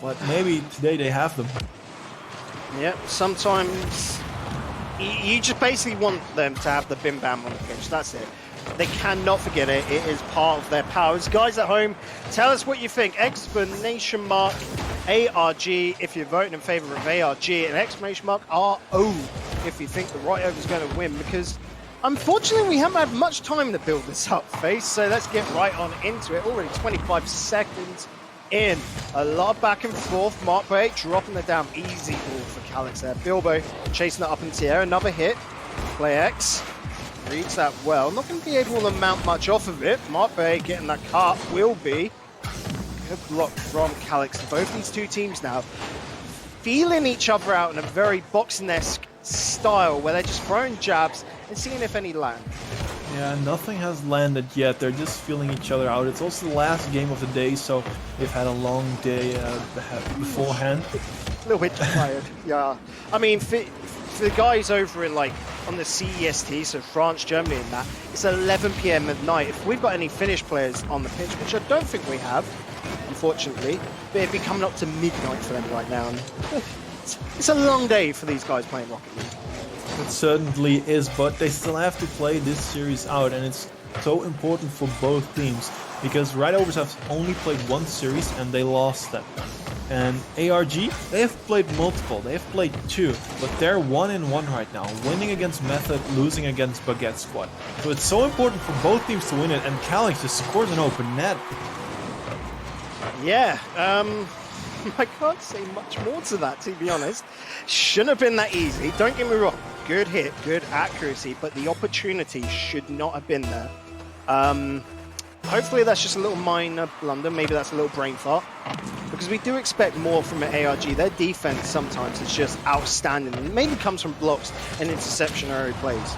but maybe today they have them. Yeah, sometimes you just basically want them to have the bim bam on the pitch. That's it. They cannot forget it. It is part of their powers. Guys at home, tell us what you think. Exclamation mark ARG if you're voting in favor of ARG, and exclamation mark RO if you think the Rightovers is going to win, because unfortunately we haven't had much time to build this up, Face. So let's get right on into it. Already 25 seconds in. A lot of back and forth. Mark Bay dropping it down. Easy ball for Calix there. Bilbo chasing it up into the air. Another hit. Play X. Reads that well. Not going to be able to mount much off of it. Mark Bay getting that cut will be. Good block from Calix. Both these two teams now feeling each other out in a very boxing-esque style where they're just throwing jabs and seeing if any land. Yeah, nothing has landed yet. They're just feeling each other out. It's also the last game of the day, so they've had a long day beforehand. A little bit tired, yeah. I mean, for the guys over in on the CEST, so France, Germany and that, it's 11 PM at night. If we've got any Finnish players on the pitch, which I don't think we have, unfortunately, but it'd be coming up to midnight for them right now. And it's a long day for these guys playing Rocket League. It certainly is, but they still have to play this series out, and it's so important for both teams because Rightovers have only played one series and they lost that one. And ARG, they have played multiple, they have played two, but they're 1-1 right now, winning against Method, losing against Baguette Squad. So it's so important for both teams to win it, and Calix just scores an open net. Yeah, I can't say much more to that, to be honest. Shouldn't have been that easy. Don't get me wrong. Good hit, good accuracy, but the opportunity should not have been there. Hopefully that's just a little minor blunder. Maybe that's a little brain fart. Because we do expect more from an ARG. Their defense sometimes is just outstanding. And it mainly comes from blocks and interceptionary plays.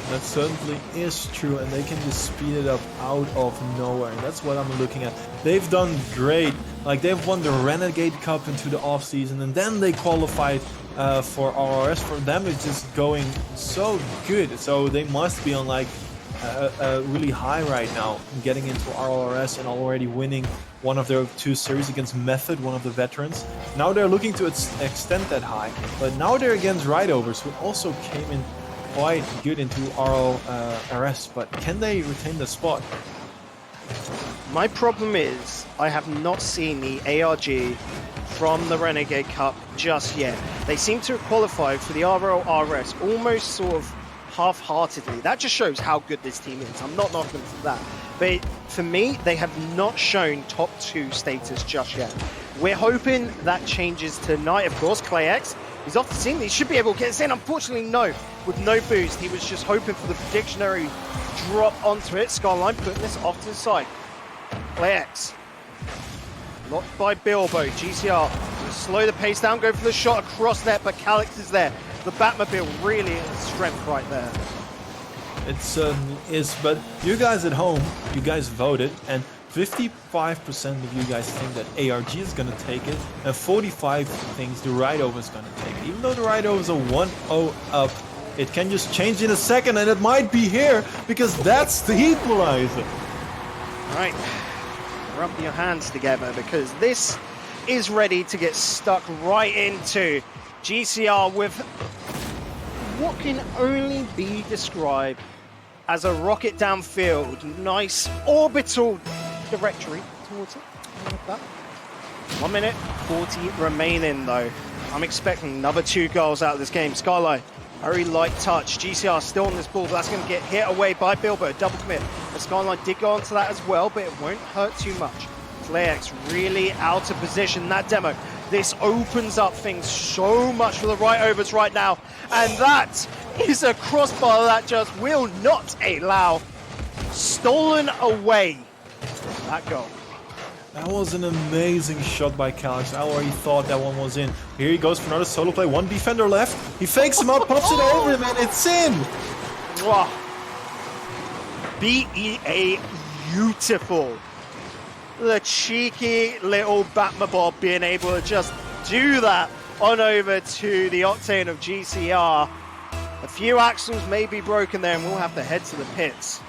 That certainly is true, and they can just speed it up out of nowhere, and that's what I'm looking at. They've done great. They've won the Renegade Cup into the off-season, and then they qualified for RLRS. For them, it's just going so good. So they must be on really high right now, getting into RLRS and already winning one of their two series against Method, one of the veterans. Now they're looking to extend that high, but now they're against Rightovers, who also came in quite good into RLRS, but can they retain the spot? My problem is I have not seen the ARG from the Renegade Cup just yet. They seem to have qualified for the RLRS almost sort of half-heartedly. That just shows how good this team is. I'm not knocking them for that. But for me, they have not shown top 2 status just yet. We're hoping that changes tonight. Of course, Clay X, he's off the scene. He should be able to get us in. Unfortunately, no. With no boost, he was just hoping for the dictionary drop onto it. Skyline putting this off to the side. Clay X. Locked by Bilbo. GCR. Slow the pace down, go for the shot across net, but Calix is there. The Batmobile really is strength right there. It certainly is, but you guys at home, you guys voted, and 55% of you guys think that ARG is going to take it, and 45% thinks the Rightovers is going to take it. Even though the Rightovers are 1-0 up, it can just change in a second, and it might be here, because that's the equalizer. All right, rub your hands together, because this is ready to get stuck right into GCR with what can only be described as a rocket downfield. Nice orbital directory towards it. Like that. 1 minute 40 remaining though. I'm expecting another 2 goals out of this game. Skyline, very light touch. GCR still on this ball, but that's going to get hit away by Bilbo. Double commit. The Skyline did go onto that as well, but it won't hurt too much. FlareX really out of position. That demo. This opens up things so much for the Rightovers right now. And that is a crossbar that just will not allow. Stolen away. That goal. That was an amazing shot by Calix. I already thought that one was in. Here he goes for another solo play. One defender left. He fakes him up, pops it over him, and it's in. Wow. BEA beautiful. The cheeky little Batmobile being able to just do that on over to the Octane of GCR. A few axles may be broken there and we'll have to head to the pits.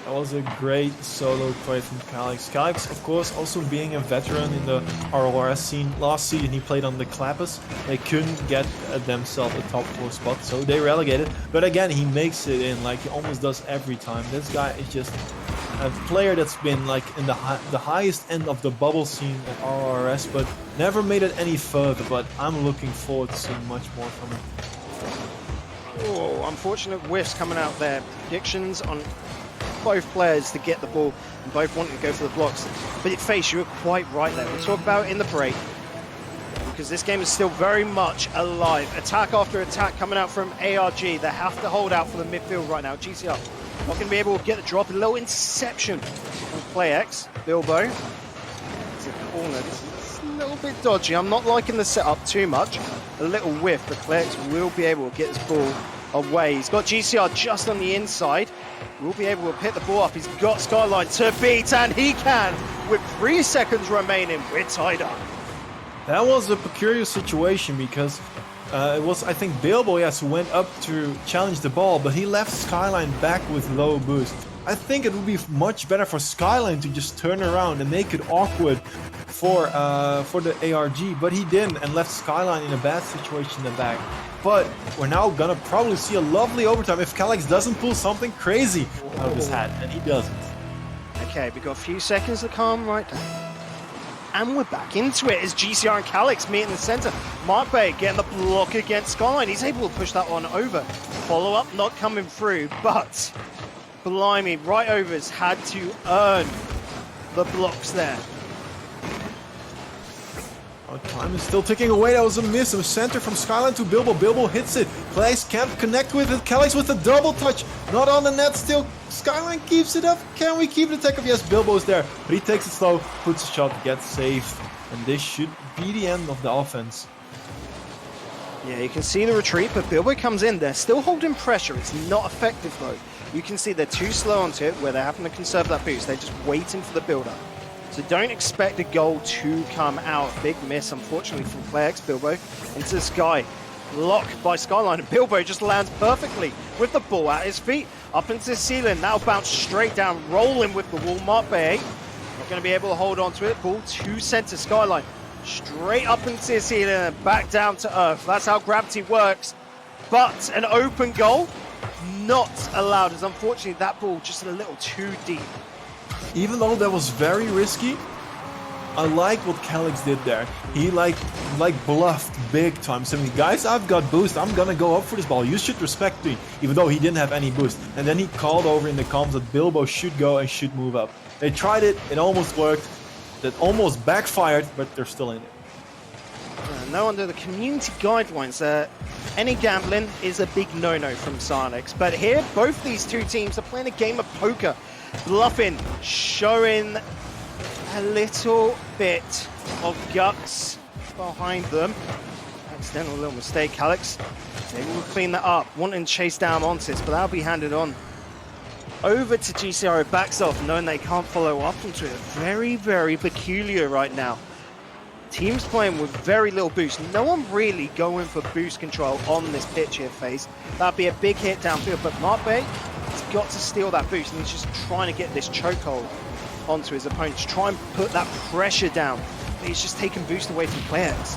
That was a great solo play from Calix. Calix, of course, also being a veteran in the RLRS scene. Last season he played on the Clappers. They couldn't get themselves a top 4 spot, so they relegated. But again, he makes it in, like he almost does every time. This guy is just a player that's been like in the highest end of the bubble scene at RLRS, but never made it any further. But I'm looking forward to seeing much more from him. Oh, unfortunate whiffs coming out there. Predictions on both players to get the ball and both wanting to go for the blocks. But Face, you were quite right there. We'll talk about it in the break because this game is still very much alive. Attack after attack coming out from ARG. They have to hold out for the midfield right now. GCR not going to be able to get the drop. A little interception from PlayX. Bilbo. It's a corner. This is a little bit dodgy. I'm not liking the setup too much. A little whiff, but PlayX will be able to get this ball away. He's got GCR just on the inside. Will be able to pick the ball up. He's got Skyline to beat, and he can with 3 seconds remaining. We're tied up. That was a peculiar situation because it was, I think, Bilbo, yes, who went up to challenge the ball, but he left Skyline back with low boost. I think it would be much better for Skyline to just turn around and make it awkward for the ARG, but he didn't and left Skyline in a bad situation in the back. But we're now gonna probably see a lovely overtime if Calix doesn't pull something crazy out of his hat, and he doesn't. Okay, we've got a few seconds to calm right down. And we're back into it as GCR and Calix meet in the center. Mark Bay getting the block against Skyline. He's able to push that one over. Follow up not coming through, but blimey, Rightovers had to earn the blocks there. Time is still ticking away. That was a miss. A center from Skyline to Bilbo. Bilbo hits it. Calix can't connect with it. Calix with a double touch. Not on the net still. Skyline keeps it up. Can we keep the attack up? Yes, Bilbo's there. But he takes it slow, puts a shot, gets safe. And this should be the end of the offense. Yeah, you can see the retreat, but Bilbo comes in. They're still holding pressure. It's not effective though. You can see they're too slow onto it where they're having to conserve that boost. They're just waiting for the build-up. So don't expect a goal to come out. Big miss, unfortunately, from PlayX. Bilbo into the sky. Blocked by Skyline, and Bilbo just lands perfectly with the ball at his feet. Up into the ceiling, now bounce straight down, rolling with the wall. Mark Bay not going to be able to hold on to it. Ball to center, Skyline. Straight up into the ceiling and back down to earth. That's how gravity works. But an open goal, not allowed, as unfortunately that ball just a little too deep. Even though that was very risky, I like what Calix did there. He like bluffed big time, saying, guys, I've got boost, I'm gonna go up for this ball, you should respect me, even though he didn't have any boost. And then he called over in the comms that Bilbo should go and should move up. They tried it, it almost worked, that almost backfired, but they're still in it. Now under the community guidelines, any gambling is a big no-no from Sarnix. But here, both these two teams are playing a game of poker. Bluffing, showing a little bit of guts behind them. Accidental little mistake, Calix. They will clean that up, wanting to chase down Ontis, but that'll be handed on over to GCR, who backs off, knowing they can't follow up into it. Very, very peculiar right now. Teams playing with very little boost. No one really going for boost control on this pitch here, Face. That'd be a big hit downfield, but Mark Bay has got to steal that boost, and he's just trying to get this chokehold onto his opponent to try and put that pressure down. But he's just taking boost away from players.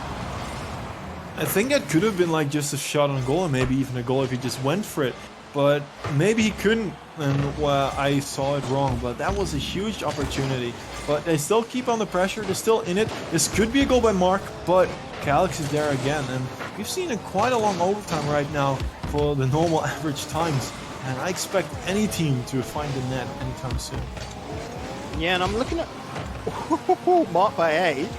I think that could have been like just a shot on goal, and maybe even a goal if he just went for it. But maybe he couldn't, and well, I saw it wrong. But that was a huge opportunity. But they still keep on the pressure. They're still in it. This could be a goal by Mark, but Calix is there again. And we've seen a quite a long overtime right now for the normal average times. And I expect any team to find the net anytime soon. Yeah, and I'm looking at Mark by A,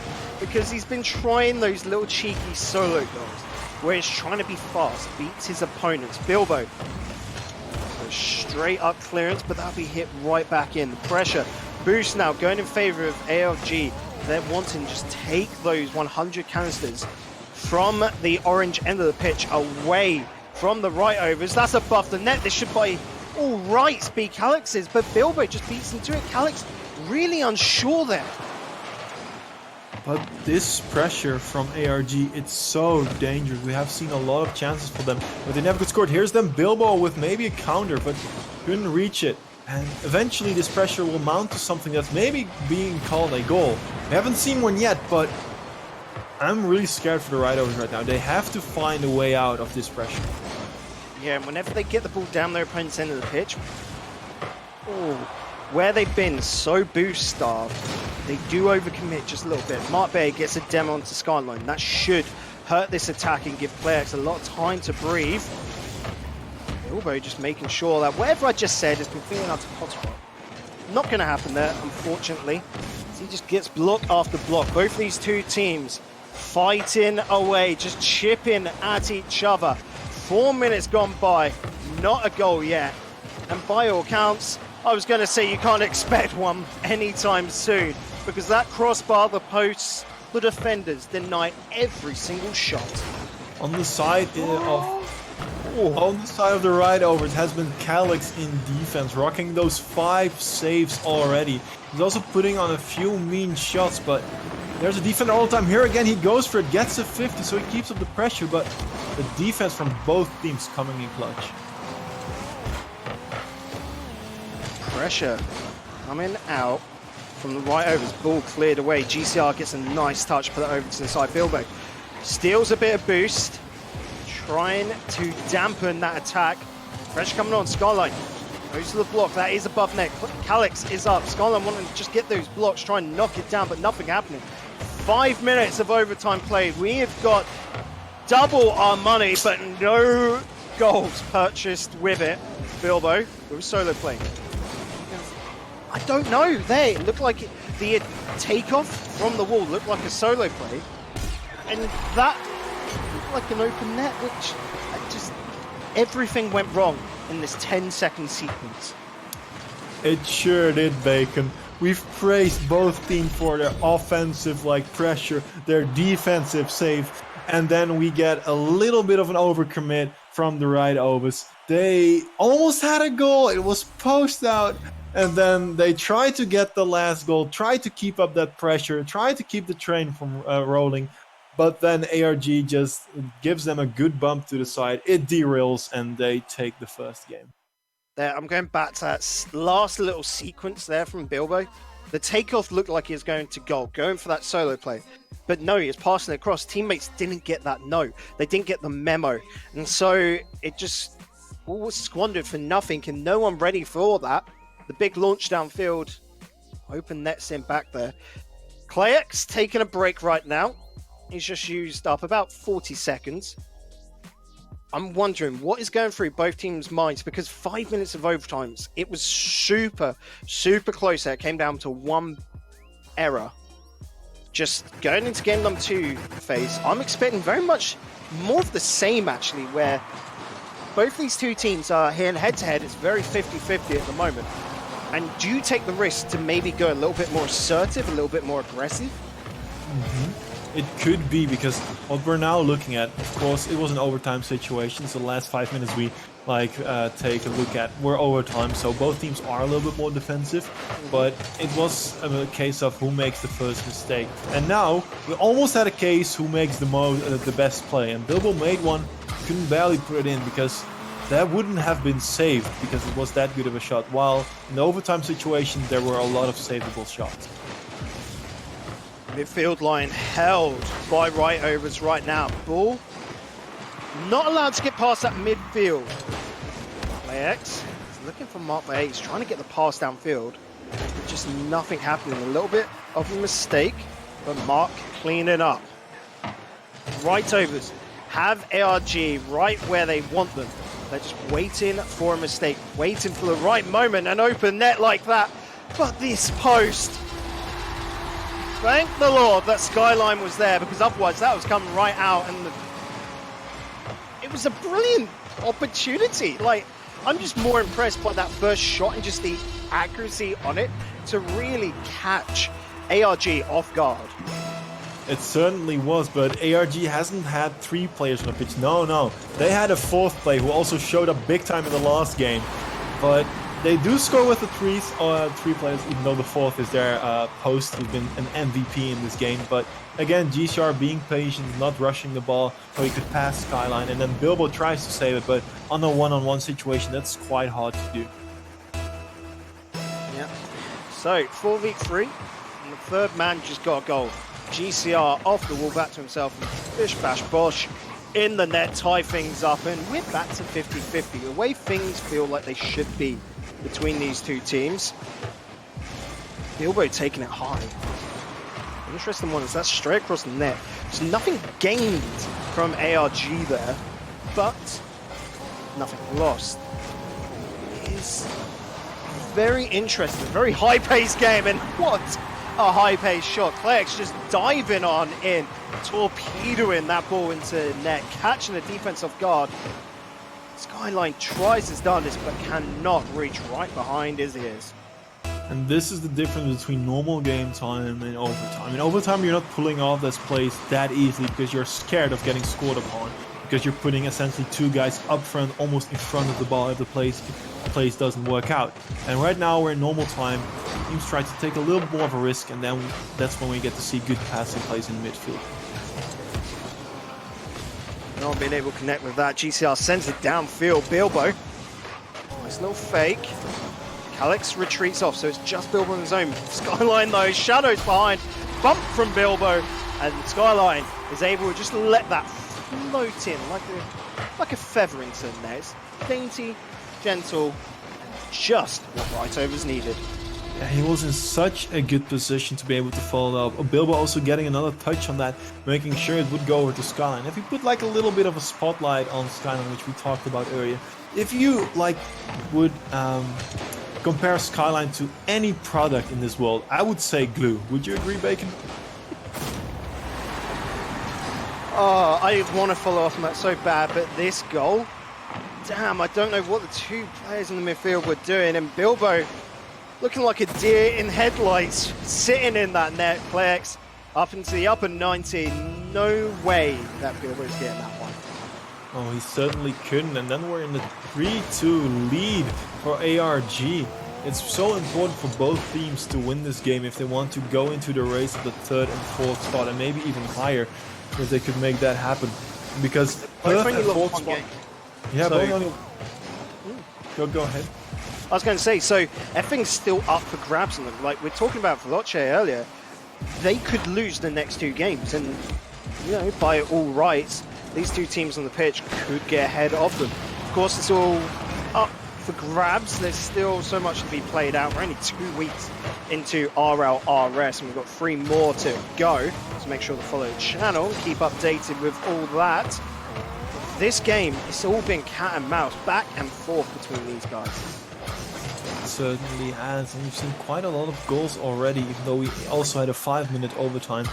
because he's been trying those little cheeky solo goals where he's trying to be fast, beats his opponents. Bilbo, so straight up clearance, but that'll be hit right back in. The pressure boost now going in favor of ARG. They're wanting to just take those 100 canisters from the orange end of the pitch away from the Rightovers. That's above the net. This should by all rights be Calix's, but Bilbo just beats into it. Calix really unsure there. But this pressure from ARG, it's so dangerous. We have seen a lot of chances for them, but they never could score. Here's them, Bilbo with maybe a counter, but couldn't reach it. And eventually this pressure will mount to something that's maybe being called a goal. We haven't seen one yet, but I'm really scared for the Rightovers right now. They have to find a way out of this pressure. Yeah, and whenever they get the ball down their opponent's end of the pitch, where they've been so boost starved, they do overcommit just a little bit. Mark Bay gets a demo onto Skyline. That should hurt this attack and give PlayX a lot of time to breathe. Bilbo just making sure that whatever I just said has been feeling out to hotspot. Not going to happen there, unfortunately. He just gets block after block. Both these two teams fighting away, just chipping at each other. 4 minutes gone by, not a goal yet. And by all accounts, I was going to say you can't expect one anytime soon, because that crossbar, the posts, the defenders deny every single shot. On the side of the Rightovers has been Calix in defense, rocking those 5 saves already. He's also putting on a few mean shots, but there's a defender all the time. Here again, he goes for it, gets a 50, so he keeps up the pressure, but the defense from both teams coming in clutch. Pressure coming out from the Rightovers. Ball cleared away. GCR gets a nice touch, put it over to the side. Bilbo steals a bit of boost, trying to dampen that attack. Pressure coming on. Skyline goes to the block. That is above net. Calix is up. Skyline wanting to just get those blocks, try and knock it down, but nothing happening. 5 minutes of overtime played. We have got double our money, but no goals purchased with it. Bilbo with solo play. I don't know. There, it looked like the takeoff from the wall looked like a solo play, and that looked like an open net, which just everything went wrong in this 10-second sequence. It sure did, Bacon. We've praised both teams for their offensive pressure, their defensive save, and then we get a little bit of an overcommit from the Rightovers. They almost had a goal. It was post out. And then they try to get the last goal, try to keep up that pressure, try to keep the train from rolling. But then ARG just gives them a good bump to the side. It derails and they take the first game. There, I'm going back to that last little sequence there from Bilbo. The takeoff looked like he was going to goal, going for that solo play. But no, he was passing it across. Teammates didn't get that no. They didn't get the memo. And so it just all was squandered for nothing, and no one ready for all that. The big launch downfield, open nets in back there. PlayX taking a break right now. He's just used up about 40 seconds. I'm wondering what is going through both teams' minds, because 5 minutes of overtimes, it was super, super close there. It came down to one error. Just going into game number 2 phase, I'm expecting very much more of the same, actually, where both these two teams are here head-to-head. It's very 50-50 at the moment. And do you take the risk to maybe go a little bit more assertive, a little bit more aggressive? It could be, because what we're now looking at, of course, it was an overtime situation, so the last 5 minutes we take a look at were overtime, so both teams are a little bit more defensive, but it was a case of who makes the first mistake. And now we almost had a case who makes the best play, and Bilbo made one, couldn't barely put it in because that wouldn't have been saved because it was that good of a shot, while in the overtime situation there were a lot of savable shots. Midfield line held by Rightovers right now. Ball not allowed to get past that midfield. PlayX is looking for Mark Bay. He's trying to get the pass downfield. Just nothing happening. A little bit of a mistake, but Mark cleaning up. Rightovers have ARG right where they want them. They're just waiting for a mistake, waiting for the right moment, an open net like that. But this post, thank the Lord that Skyline was there, because otherwise that was coming right out, and it was a brilliant opportunity. I'm just more impressed by that first shot and just the accuracy on it to really catch ARG off guard. It certainly was, but ARG hasn't had 3 players on the pitch. No. They had a 4th player who also showed up big time in the last game. But they do score with the 3 players, even though the 4th is their post, who's been an MVP in this game. But again, GCR being patient, not rushing the ball, so he could pass Skyline. And then Bilbo tries to save it, but on a one-on-one situation, that's quite hard to do. So 4v3, and the third man just got a goal. GCR off the wall, back to himself, and bish bash bosh in the net, tie things up, and we're back to 50-50. The way things feel like they should be between these two teams. Bilbo taking it high. The interesting one is that straight across the net. There's nothing gained from ARG there, but nothing lost. It is very interesting, very high-paced game, and what a high-paced shot. Klex just diving on in, torpedoing that ball into net, catching the defense off guard. Skyline tries his darndest, but cannot reach right behind his ears. And this is the difference between normal game time and overtime. In overtime, you're not pulling off this plays that easily because you're scared of getting scored upon, because you're putting essentially two guys up front, almost in front of the ball if the plays doesn't work out. And right now, we're in normal time. Teams try to take a little more of a risk, and then that's when we get to see good passing plays in midfield. Not being able to connect with that. GCR sends it downfield. Bilbo, nice little fake. Alex retreats off, so it's just Bilbo on his own. Skyline though, shadows behind, bump from Bilbo, and Skyline is able to just let that float in like a featherington there. It's dainty, gentle, and just what Rightovers needed. Yeah, he was in such a good position to be able to follow up. Bilbo also getting another touch on that, making sure it would go over to Skyline. If you put like a little bit of a spotlight on Skyline, which we talked about earlier, if you like would compare Skyline to any product in this world, I would say glue. Would you agree, Bacon? Oh, I want to follow up on that so bad, but this goal, damn, I don't know what the two players in the midfield were doing, and Bilbo looking like a deer in headlights, sitting in that net. Plex up into the upper 90, no way that Bilbo's getting that one. Oh, he certainly couldn't, and then we're in the 3-2 lead for ARG. It's so important for both teams to win this game if they want to go into the race of the third and fourth spot, and maybe even higher if they could make that happen. Because third and fourth spot... Yeah, so, go ahead. I was going to say, so everything's still up for grabs in them. Like we're talking about Veloce earlier, they could lose the next two games, and you know, by all rights, these two teams on the pitch could get ahead of them. Of course, it's all up for grabs. There's still so much to be played out. We're only 2 weeks into RLRS, and we've got 3 more to go. So make sure to follow the channel, keep updated with all that. This game, it's all been cat and mouse, back and forth between these guys. It certainly has, and we've seen quite a lot of goals already, even though we also had a 5-minute overtime.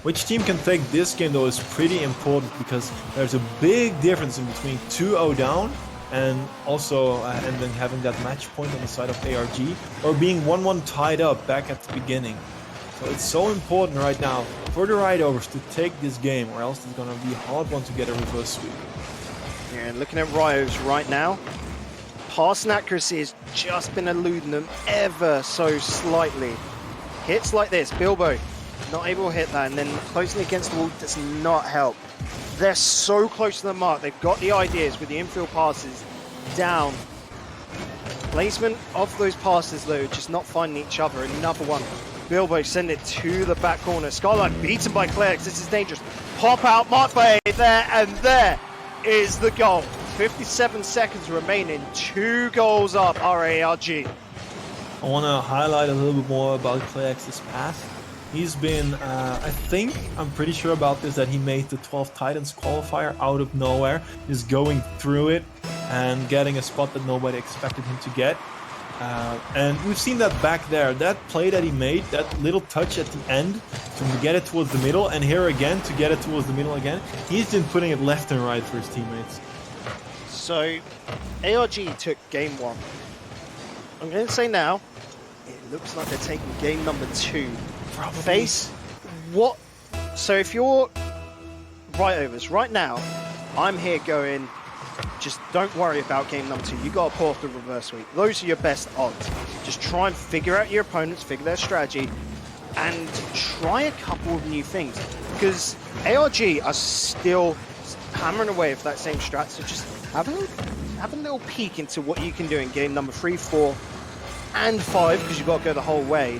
Which team can take this game though is pretty important, because there's a big difference in between 2-0 down and also and then having that match point on the side of ARG, or being 1-1 tied up back at the beginning. So it's so important right now for the Rightovers to take this game, or else it's going to be a hard one to get a reverse sweep. Yeah, and looking at Rios right now, passing accuracy has just been eluding them ever so slightly. Hits like this, Bilbo not able to hit that, and then closing against the wall does not help. They're so close to the mark. They've got the ideas with the infield passes down. Placement of those passes though, just not finding each other. Another one. Bilbo send it to the back corner. Skyline beaten by Clerks. This is dangerous. Pop out, marked by there, and there is the goal. 57 seconds remaining. 2 goals up, ARG. I want to highlight a little bit more about Clerks' pass. He's been, I'm pretty sure about this, that he made the 12 Titans qualifier out of nowhere. He's going through it and getting a spot that nobody expected him to get. And we've seen that back there. That play that he made, that little touch at the end to get it towards the middle, and here again to get it towards the middle again. He's been putting it left and right for his teammates. So, ARG took game 1. I'm going to say now, it looks like they're taking game number 2. Probably. Face what? So if you're Rightovers right now, I'm here going, just don't worry about game number 2. You got to pull off the reverse sweep. Those are your best odds. Just try and figure out your opponents, figure their strategy, and try a couple of new things. Because ARG are still hammering away with that same strat. So just have a little peek into what you can do in game number 3, 4, and 5, because you've got to go the whole way,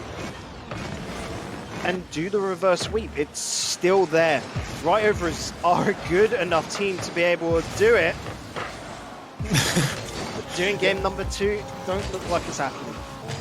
and do the reverse sweep. It's still there. Rightovers are a good enough team to be able to do it. But doing game number 2, don't look like it's happening.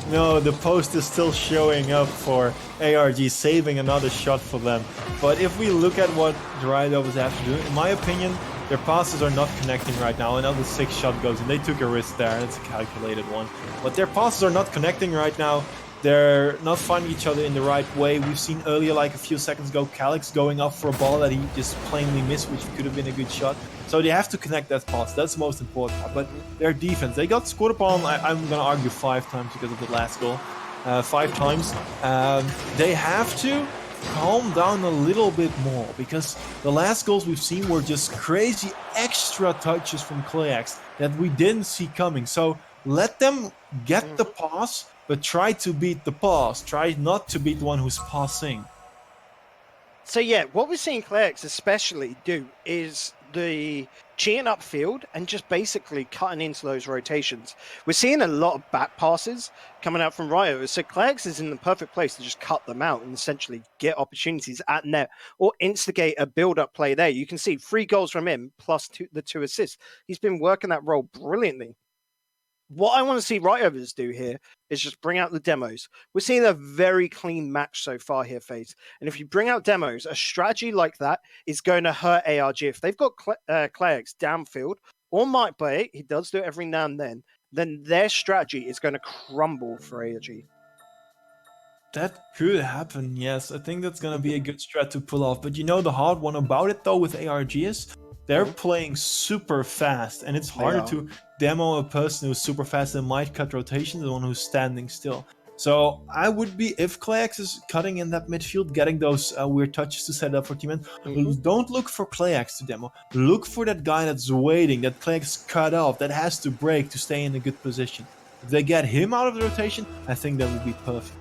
No, the post is still showing up for ARG, saving another shot for them. But if we look at what the Rightovers have to do, in my opinion, their passes are not connecting right now. Another 6 shot goes in. They took a risk there, and it's a calculated one. But their passes are not connecting right now. They're not finding each other in the right way. We've seen earlier, like a few seconds ago, Calix going up for a ball that he just plainly missed, which could have been a good shot. So they have to connect that pass. That's the most important part. But their defense, they got scored upon, I'm going to argue 5 times because of the last goal. 5 times. They have to calm down a little bit more, because the last goals we've seen were just crazy extra touches from Klayax that we didn't see coming. So let them get the pass, but try to beat the pass. Try not to beat the one who's passing. So yeah, what we're seeing Klayax especially do is the cheating upfield and just basically cutting into those rotations. We're seeing a lot of back passes coming out from Rightovers, so Klayax is in the perfect place to just cut them out and essentially get opportunities at net or instigate a build-up play there. You can see 3 goals from him plus the 2 assists. He's been working that role brilliantly. What I want to see Rightovers do here is just bring out the demos. We're seeing a very clean match so far here, FaZe. And if you bring out demos, a strategy like that is going to hurt ARG. If they've got Klayax downfield, or might play it, he does do it every now and then their strategy is going to crumble for ARG. That could happen, yes. I think that's going to be a good strat to pull off. But you know the hard one about it, though, with ARG is they're playing super fast, and it's harder to demo a person who's super fast and might cut rotations than the one who's standing still. So I would be, if Klayax is cutting in that midfield, getting those weird touches to set up for teammates, don't look for Klayax to demo. Look for that guy that's waiting, that Klayax cut off, that has to break to stay in a good position. If they get him out of the rotation, I think that would be perfect.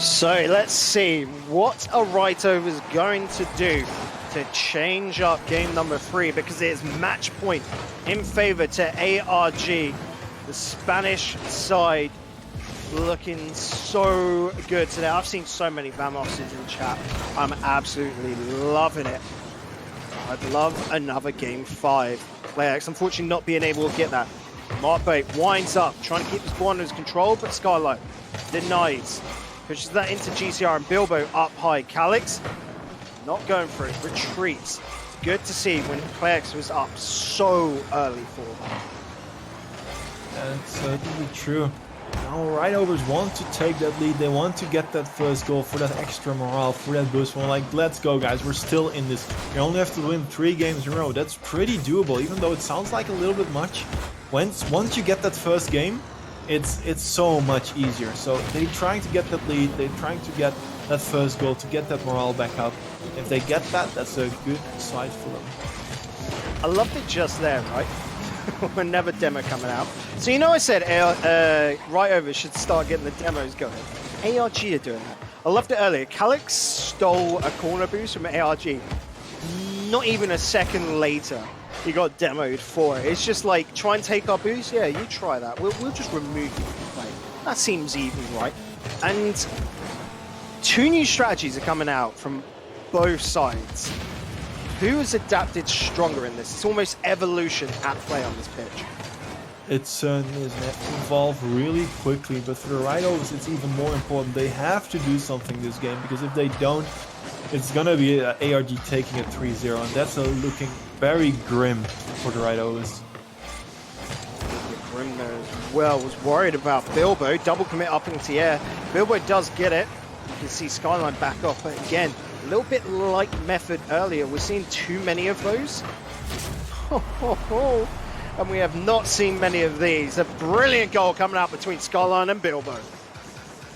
So let's see what a Rightovers going to do to change up game number 3, because it is match point in favor to ARG. The Spanish side looking so good today. I've seen so many Vamoses in chat. I'm absolutely loving it. I'd love another game 5. Klayax unfortunately not being able to get that. Markbait winds up, trying to keep this ball under his control, but Skylight denies. Pushes that into GCR and Bilbo up high. Calix not going for it, retreats. It's good to see when Klayax was up so early for them. That's certainly true. Now Rightovers want to take that lead. They want to get that first goal for that extra morale, for that boost. We're like, let's go, guys. We're still in this. You only have to win 3 games in a row. That's pretty doable, even though it sounds like a little bit much. Once you get that first game, it's so much easier. So they're trying to get that lead. They're trying to get that first goal to get that morale back up. If they get that, that's a good side for them. I loved it just there, right? Another demo coming out. So you know I said Rightovers should start getting the demos going. ARG are doing that. I loved it earlier. Calix stole a corner boost from ARG. Not even a second later, he got demoed for it. It's just like, try and take our boost? Yeah, you try that. We'll just remove you from play. That seems even, right? And 2 new strategies are coming out from both sides. Who has adapted stronger in this? It's almost evolution at play on this pitch. It certainly is. They have to evolve really quickly, but for the Rightovers, it's even more important. They have to do something this game, because if they don't, it's going to be ARG taking it 3-0, and that's looking very grim for the Rightovers. Grim there as well. Was worried about Bilbo. Double commit up into the air. Bilbo does get it. You can see Skyline back off, but again, a little bit like Method earlier. We're seeing too many of those. And we have not seen many of these. A brilliant goal coming out between Skyline and Bilbo.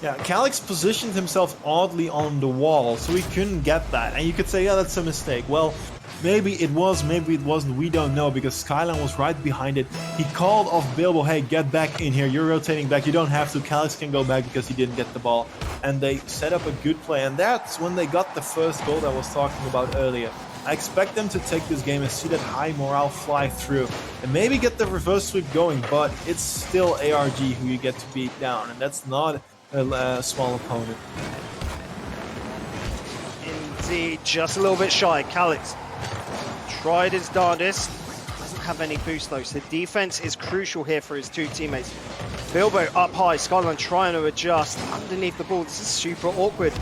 Yeah, Calix positioned himself oddly on the wall, so he couldn't get that. And you could say, yeah, that's a mistake. Well, maybe it was, maybe it wasn't. We don't know, because Skyline was right behind it. He called off Bilbo, hey, get back in here. You're rotating back. You don't have to. Calix can go back because he didn't get the ball. And they set up a good play. And that's when they got the first goal that I was talking about earlier. I expect them to take this game and see that high morale fly through and maybe get the reverse sweep going, but it's still ARG who you get to beat down, and that's not a small opponent. Indeed, just a little bit shy. Calix tried his darndest. Doesn't have any boost though, so defense is crucial here for his two teammates. Bilbo up high, Skyline trying to adjust underneath the ball. This is super awkward.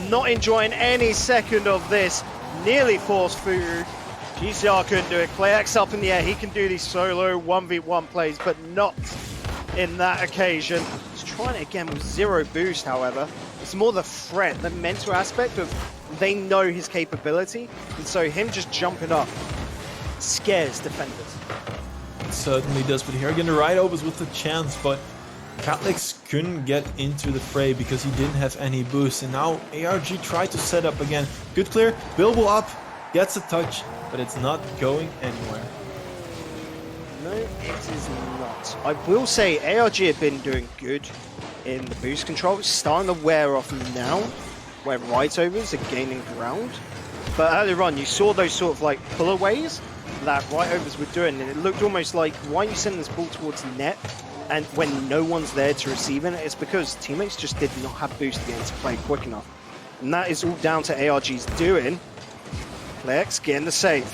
Not enjoying any second of this. Nearly forced through. GCR couldn't do it. Playax up in the air. He can do these solo 1v1 plays, but not in that occasion. He's trying it again with zero boost, however. It's more the threat, the mental aspect of they know his capability, and so him just jumping up scares defenders. It certainly does, but here again the Rightovers with the chance, but Calix couldn't get into the fray because he didn't have any boost, and now ARG tried to set up again. Good clear, Bilbo up, gets a touch, but it's not going anywhere. No, it is not. I will say ARG have been doing good in the boost control. It's starting to wear off now, where Rightovers are gaining ground. But earlier on, you saw those sort of like pullaways that Rightovers were doing, and it looked almost like, why are you sending this ball towards net? And when no one's there to receive it, it's because teammates just did not have boost again to play quick enough. And that is all down to ARG's doing. Flex getting the save.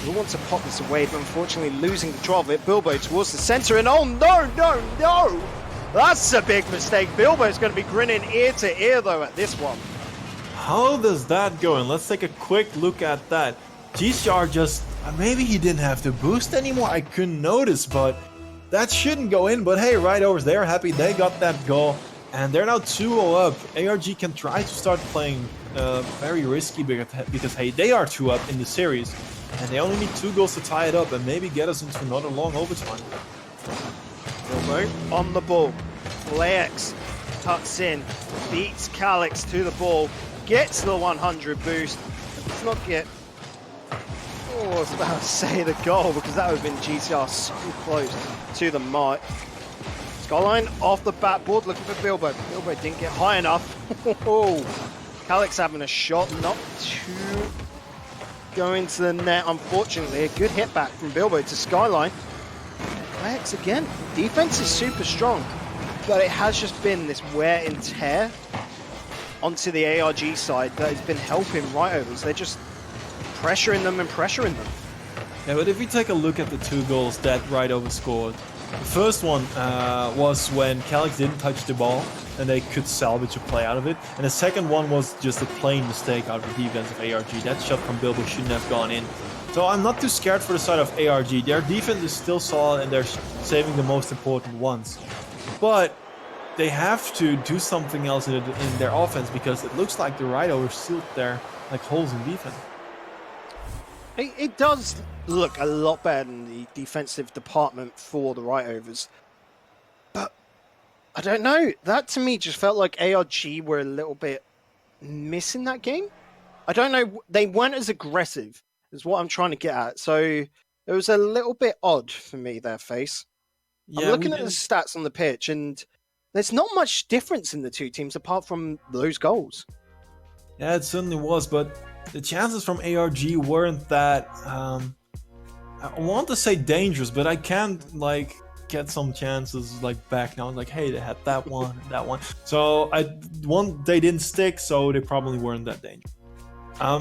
We want to pop this away, but unfortunately losing control of it. Bilbo towards the center, and oh no! That's a big mistake. Bilbo's going to be grinning ear to ear though at this one. How does that go? And let's take a quick look at that. GCR just, maybe he didn't have the boost anymore, I couldn't notice, but that shouldn't go in. But hey, Rightovers, they're happy, they got that goal, and they're now 2-0 up. ARG can try to start playing very risky because hey, they are 2 up in the series, and they only need 2 goals to tie it up and maybe get us into another long overtime. Bilbo on the ball. Playax tucks in, beats Calix to the ball, gets the 100 boost. Does not get, I was about to say the goal, because that would have been GCR so close to the mark. Skyline off the backboard looking for Bilbo. Bilbo didn't get high enough. Calix having a shot, not to go into the net, unfortunately. A good hit back from Bilbo to Skyline. Playax again. Defense is super strong, but it has just been this wear and tear onto the ARG side that has been helping Rightovers. They're just pressuring them. Yeah, but if we take a look at the 2 goals that Rightovers scored, the first one was when Calix didn't touch the ball and they could salvage a play out of it, and the second one was just a plain mistake out of the defense of ARG. That shot from Bilbo shouldn't have gone in. So I'm not too scared for the side of ARG. Their defense is still solid and they're saving the most important ones. But they have to do something else in their offense, because it looks like the Rightovers sealed their like holes in defense. It does look a lot better than the defensive department for the Rightovers. But I don't know. That to me just felt like ARG were a little bit missing that game. I don't know. They weren't as aggressive, is what I'm trying to get at. So it was a little bit odd for me, their face. Yeah, I'm looking at the stats on the pitch, and there's not much difference in the two teams apart from those goals. Yeah, it certainly was, but the chances from ARG weren't that, I want to say dangerous, but I can't like get some chances like back now. Like, hey, they had that one, that one. So they didn't stick, so they probably weren't that dangerous.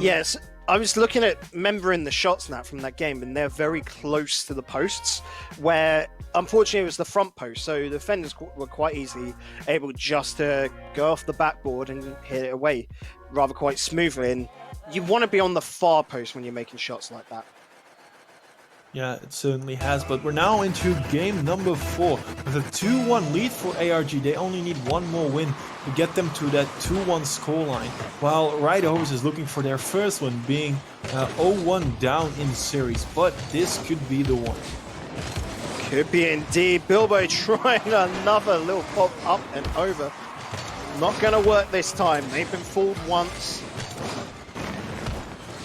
Yes, I was looking at remembering the shots now from that game, and they're very close to the posts, where unfortunately it was the front post, so the defenders were quite easily able just to go off the backboard and hit it away rather quite smoothly. And you want to be on the far post when you're making shots like that. Yeah, it certainly has, but we're now into game number 4 with a 2-1 lead for ARG. They only need one more win to get them to that 2-1 scoreline, while Rightovers is looking for their first one, being 0-1 down in the series, but this could be the one. Could be indeed. Bilbo trying another little pop up and over. Not going to work this time. They've been fooled once.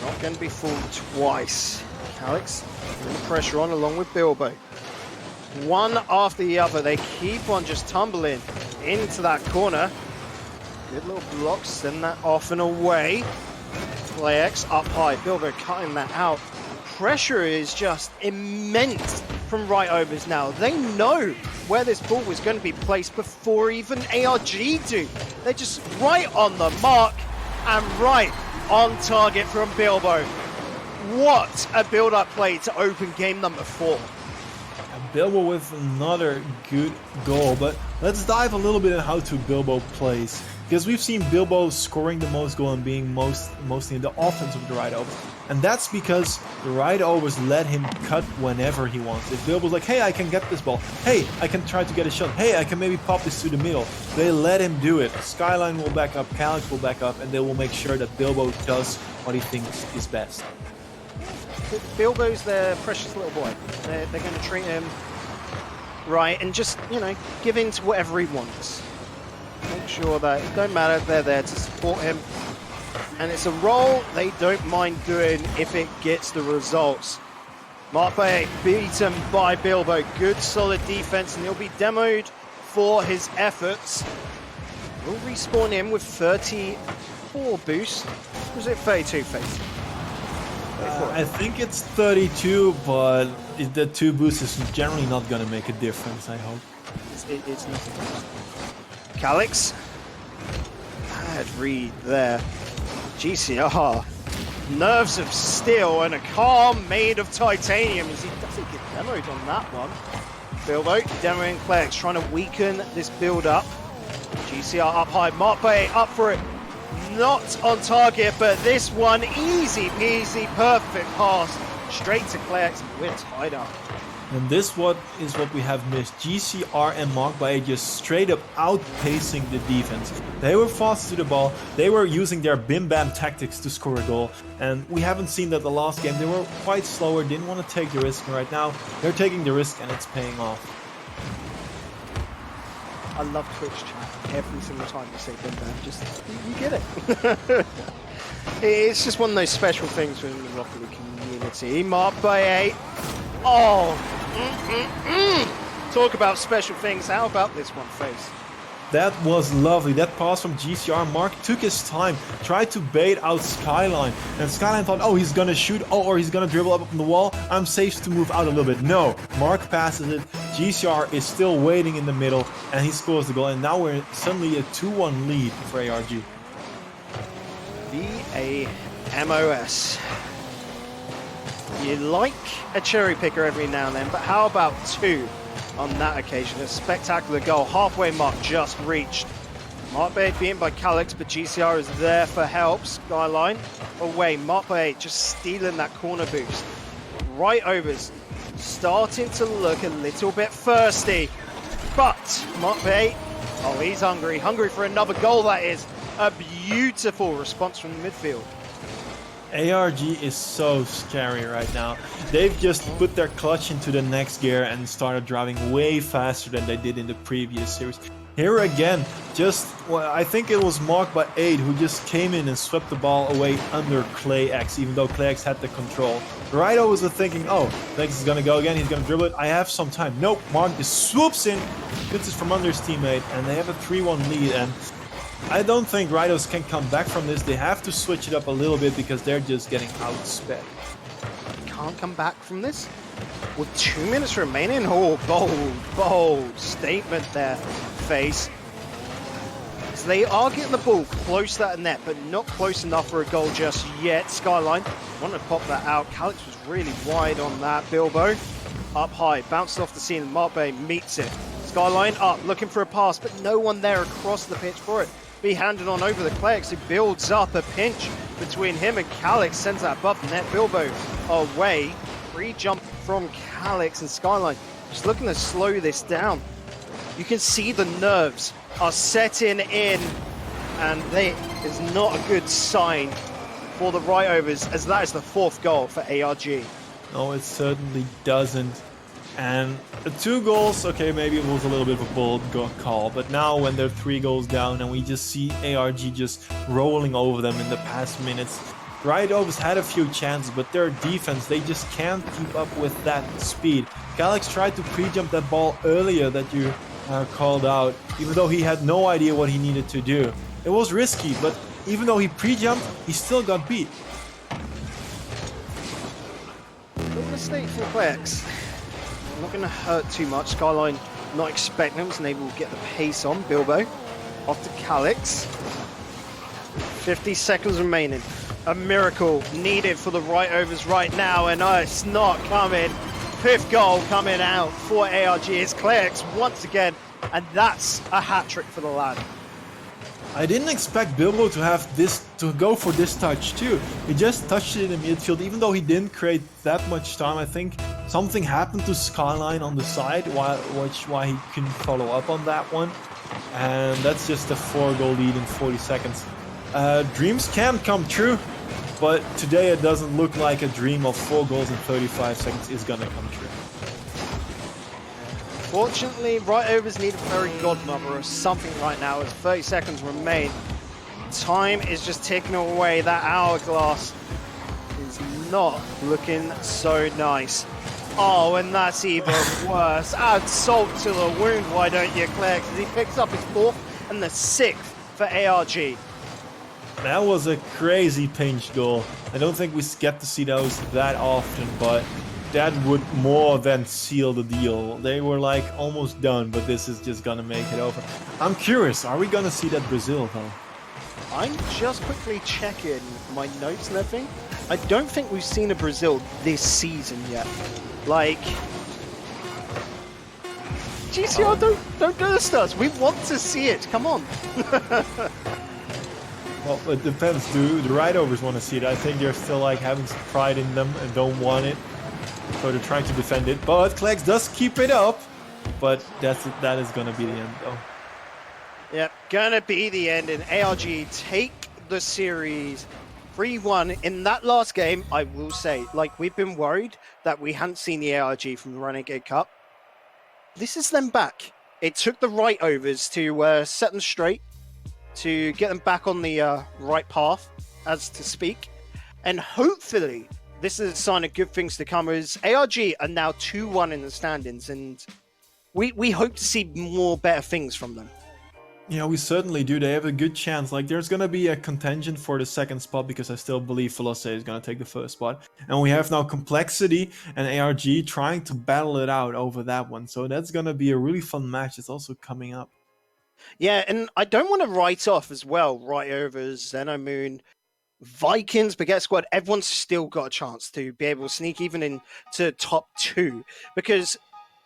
Not going to be fooled twice. Calix putting the pressure on along with Bilbo. One after the other, they keep on just tumbling into that corner. Good little block, send that off and away. Klex up high. Bilbo cutting that out. Pressure is just immense from Rightovers now. They know where this ball was going to be placed before even ARG do. They're just right on the mark and right on target from Bilbo. What a build-up play to open game number 4. Bilbo with another good goal, but let's dive a little bit in how to Bilbo plays. Because we've seen Bilbo scoring the most goal and being mostly in the offense of the Rightovers. And that's because the Rightovers let him cut whenever he wants. If Bilbo's like, hey, I can get this ball. Hey, I can try to get a shot. Hey, I can maybe pop this to the middle. They let him do it. Skyline will back up, Calyx will back up, and they will make sure that Bilbo does what he thinks is best. Bilbo's their precious little boy. They're going to treat him right and just, you know, give in to whatever he wants. Make sure that it don't matter, they're there to support him. And it's a role they don't mind doing if it gets the results. Marpe beaten by Bilbo. Good solid defense, and he'll be demoed for his efforts. We'll respawn him with 34 boost. Or is it 32 face? I think it's 32, but the 2 boosts is generally not going to make a difference, I hope. It's nothing. Calyx. Bad read there. GCR. Nerves of steel and a car made of titanium as he doesn't get demoed on that one. Bilbo demoing Klex, trying to weaken this build up. GCR up high, Marpe up for it. Not on target, but this one easy peasy, perfect pass straight to Klex. We're tied up. And this is what we have missed. GCR and Marpe just straight up outpacing the defense. They were fast to the ball. They were using their bim bam tactics to score a goal. And we haven't seen that the last game. They were quite slower, didn't want to take the risk. And right now, they're taking the risk and it's paying off. I love Twitch chat. Every single time you say bim bam, just you get it. It's just one of those special things within the Rocket League community. Marpe. Oh, talk about special things. How about this one, Face? That was lovely. That pass from GCR. Mark took his time, tried to bait out Skyline. And Skyline thought, oh, he's going to shoot. Oh, or he's going to dribble up on the wall. I'm safe to move out a little bit. No, Mark passes it. GCR is still waiting in the middle. And he scores the goal. And now we're suddenly a 2-1 lead for ARG. VAMOS. You like a cherry picker every now and then, but how about 2 on that occasion? A spectacular goal, halfway mark just reached. Marpe beaten by Calyx, but GCR is there for help. Skyline away, Marpe just stealing that corner boost. Rightovers starting to look a little bit thirsty, but Marpe, oh, he's hungry for another goal. That is a beautiful response from the midfield. ARG is so scary right now. They've just put their clutch into the next gear and started driving way faster than they did in the previous series. Here again, I think it was marked by 8 who just came in and swept the ball away under ClayX, even though ClayX had the control. Righto was thinking, oh, ClayX is gonna go again, he's gonna dribble it, I have some time. Nope, Mark just swoops in, gets it from under his teammate, and they have a 3-1 lead. And I don't think Rightos can come back from this. They have to switch it up a little bit because they're just getting outsped. Can't come back from this? With 2 minutes remaining? Oh, bold statement there, Face. So they are getting the ball close to that net, but not close enough for a goal just yet. Skyline wanted to pop that out. Calyx was really wide on that. Bilbo up high, bounced off the ceiling. Marpe meets it. Skyline up, looking for a pass, but no one there across the pitch for it. Be handed on over the Klex, who builds up a pinch between him and Calyx, sends that above the net. Bilbo away, free jump from Calyx, and Skyline just looking to slow this down. You can see the nerves are setting in, and it is not a good sign for the Rightovers, as that is the 4th goal for ARG. No, it certainly doesn't. And the 2 goals, okay, maybe it was a little bit of a bold call, but now when they're 3 goals down and we just see ARG just rolling over them in the past minutes, Rightovers had a few chances, but their defense, they just can't keep up with that speed. Calyx tried to pre-jump that ball earlier that you called out, even though he had no idea what he needed to do. It was risky, but even though he pre-jumped, he still got beat. Little mistake for Clex. Not going to hurt too much. Skyline not expecting him, and able to get the pace on. Bilbo off to Calix. 50 seconds remaining. A miracle needed for the Rightovers right now, and it's not coming. Fifth goal coming out for ARG. It's Clex once again, and that's a hat trick for the lad. I didn't expect Bilbo to have this, to go for this touch too. He just touched it in the midfield, even though he didn't create that much time. I think something happened to Skyline on the side, why he couldn't follow up on that one. And that's just a 4-goal lead in 40 seconds. Dreams can come true, but today it doesn't look like a dream of 4 goals in 35 seconds is gonna come true. Fortunately, Rightovers need a fairy godmother or something right now as 30 seconds remain. Time is just ticking away. That hourglass is not looking so nice. Oh, and that's even worse. Add salt to the wound, why don't you, Claire? Because he picks up his 4th and the 6th for ARG. That was a crazy pinch goal. I don't think we get to see those that often, but that would more than seal the deal. They were like almost done, but this is just gonna make it over. I'm curious, are we gonna see that Brazil though? I'm just quickly checking my notes and everything. I don't think we've seen a Brazil this season yet. Like, GCR, don't do this to us. We want to see it. Come on. Well, it depends. Do the Rightovers want to see it? I think they're still like having some pride in them and don't want it. So they're trying to defend it, but Clex does keep it up. But that is gonna be the end, though. Yep, gonna be the end, and ARG take the series 3-1 in that last game. I will say, like, we've been worried that we hadn't seen the ARG from the Renegade Cup. This is them back. It took the Rightovers to set them straight, to get them back on the right path, as to speak, and hopefully this is a sign of good things to come, as ARG are now 2-1 in the standings, and we hope to see more better things from them. Yeah, we certainly do. They have a good chance. Like, there's going to be a contention for the second spot because I still believe Veloce is going to take the first spot. And we have now Complexity and ARG trying to battle it out over that one. So that's going to be a really fun match. It's also coming up. Yeah, and I don't want to write off as well Rightovers, Xenomoon, Vikings, Baguette Squad. Everyone's still got a chance to be able to sneak even into top 2 because,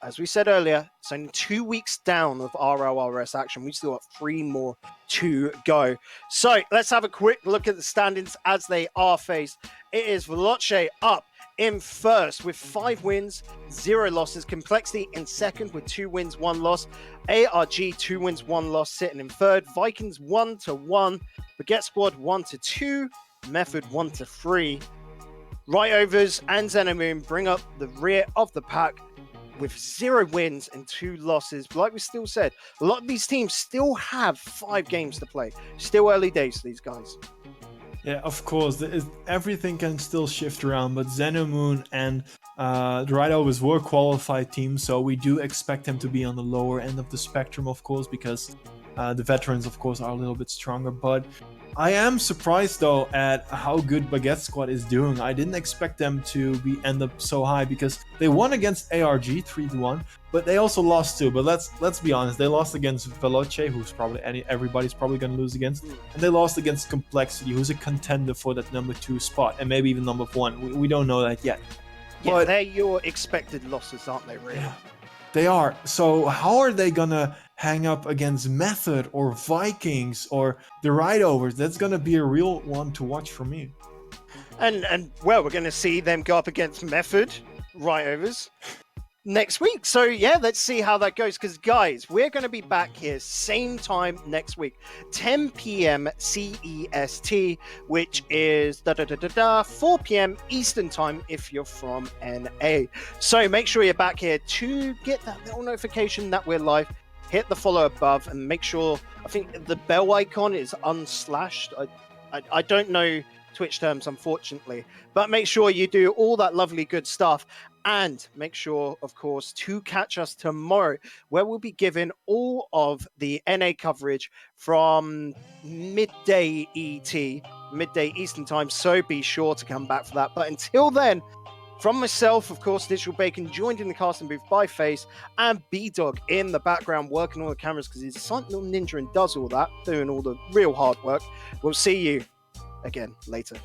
as we said earlier, it's only 2 weeks down of RLRS action. We've still got 3 more to go. So let's have a quick look at the standings as they are faced. It is Veloce up in first with 5 wins, 0 losses. Complexity in second with 2 wins, 1 loss. ARG 2 wins, 1 loss, sitting in third. Vikings 1-1. Baguette Squad 1-2. Method 1-3. Rightovers and Xenomoon bring up the rear of the pack with 0 wins and 2 losses. Like we still said, a lot of these teams still have 5 games to play. Still early days for these guys. Yeah, of course. Everything can still shift around, but Xenomoon and the Rightovers were qualified teams, so we do expect them to be on the lower end of the spectrum, of course, because the veterans, of course, are a little bit stronger. But I am surprised, though, at how good Baguette Squad is doing. I didn't expect them to end up so high because they won against ARG 3-1, but they also lost too. But let's be honest, they lost against Veloce, who's probably everybody's probably going to lose against, and they lost against Complexity, who's a contender for that number 2 spot, and maybe even number 1. We don't know that yet. Yeah, but they're your expected losses, aren't they, really? Yeah, they are. So how are they gonna hang up against Method or Vikings or the Rightovers? That's gonna be a real one to watch for me. And well, we're going to see them go up against Method, Rightovers, next week. So yeah, let's see how that goes. Because guys, we're going to be back here same time next week, 10 p.m. CEST, which is 4 p.m. Eastern time if you're from NA. So make sure you're back here to get that little notification that we're live. Hit the follow above and make sure, I think the bell icon is unslashed. I don't know Twitch terms, unfortunately. But make sure you do all that lovely good stuff. And make sure, of course, to catch us tomorrow, where we'll be giving all of the NA coverage from midday ET, midday Eastern time. So be sure to come back for that. But until then, from myself, of course, Digital Bacon, joined in the casting booth by Face, and B-Dog in the background working on the cameras because he's a silent little ninja and does all that, doing all the real hard work. We'll see you again later.